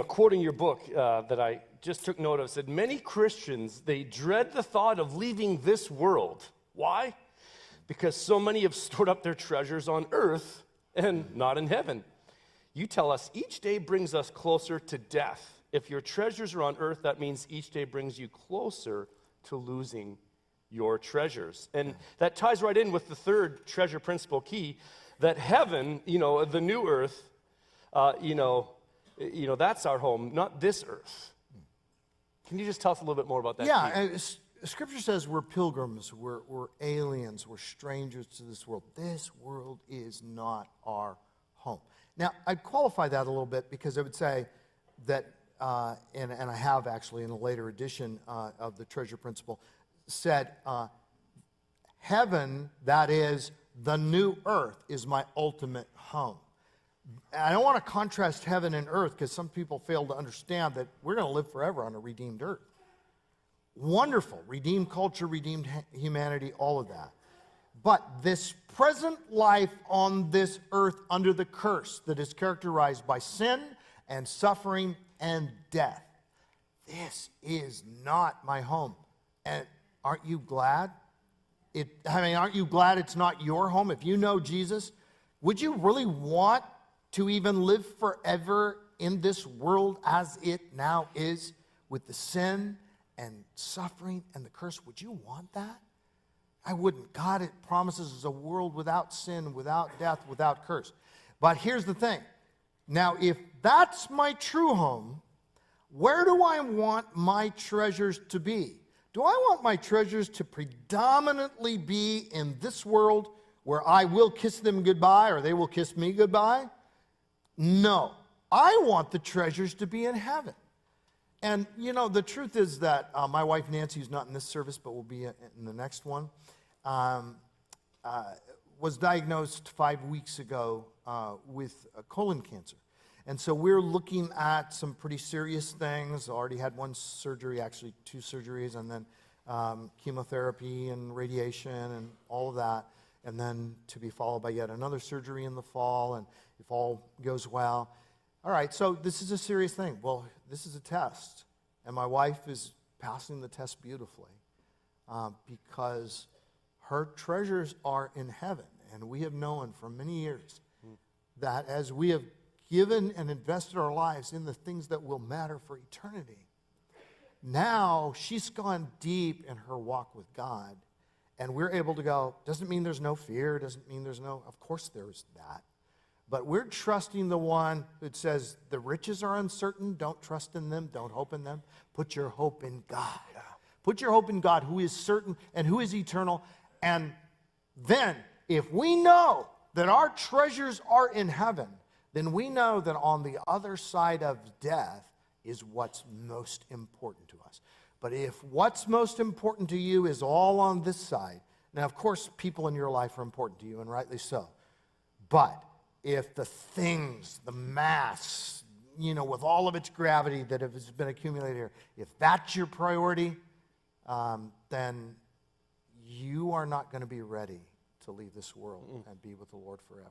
quoting your book that I just took note of, said, many Christians, they dread the thought of leaving this world. Why? Because so many have stored up their treasures on earth and not in heaven. You tell us each day brings us closer to death. If your treasures are on earth, that means each day brings you closer to losing your treasures. And that ties right in with the third treasure principle key, that heaven, the new earth, that's our home, not this earth. Can you just tell us a little bit more about that? Yeah, Scripture says we're pilgrims, we're aliens, we're strangers to this world. This world is not our home. Now, I'd qualify that a little bit because I would say that, and I have actually in a later edition of the Treasure Principle, said heaven, that is the new earth, is my ultimate home. I don't want to contrast heaven and earth because some people fail to understand that we're going to live forever on a redeemed earth. Wonderful, redeemed culture, redeemed humanity, all of that. But this present life on this earth under the curse that is characterized by sin and suffering and death, this is not my home. And aren't you glad? Aren't you glad it's not your home? If you know Jesus, would you really want to even live forever in this world as it now is, with the sin and suffering and the curse? Would you want that? I wouldn't. God, it promises us a world without sin, without death, without curse. But here's the thing. Now, if that's my true home, where do I want my treasures to be? Do I want my treasures to predominantly be in this world where I will kiss them goodbye or they will kiss me goodbye? No. I want the treasures to be in heaven. And, the truth is that my wife, Nancy, who's not in this service but will be in the next one, was diagnosed 5 weeks ago with colon cancer. And so we're looking at some pretty serious things. Already had one surgery, actually 2 surgeries, and then chemotherapy and radiation and all of that. And then to be followed by yet another surgery in the fall, and if all goes well. All right, so this is a serious thing. Well, this is a test, and my wife is passing the test beautifully because her treasures are in heaven, and we have known for many years that as we have given and invested our lives in the things that will matter for eternity, now she's gone deep in her walk with God, and we're able to go, doesn't mean there's no fear, doesn't mean there's no, of course there's that. But we're trusting the one who says the riches are uncertain. Don't trust in them. Don't hope in them. Put your hope in God. Put your hope in God, who is certain and who is eternal. And then, if we know that our treasures are in heaven, then we know that on the other side of death is what's most important to us. But if what's most important to you is all on this side, now, of course, people in your life are important to you, and rightly so. But if the things, the mass, with all of its gravity that has been accumulated here, if that's your priority, then you are not going to be ready to leave this world and be with the Lord forever.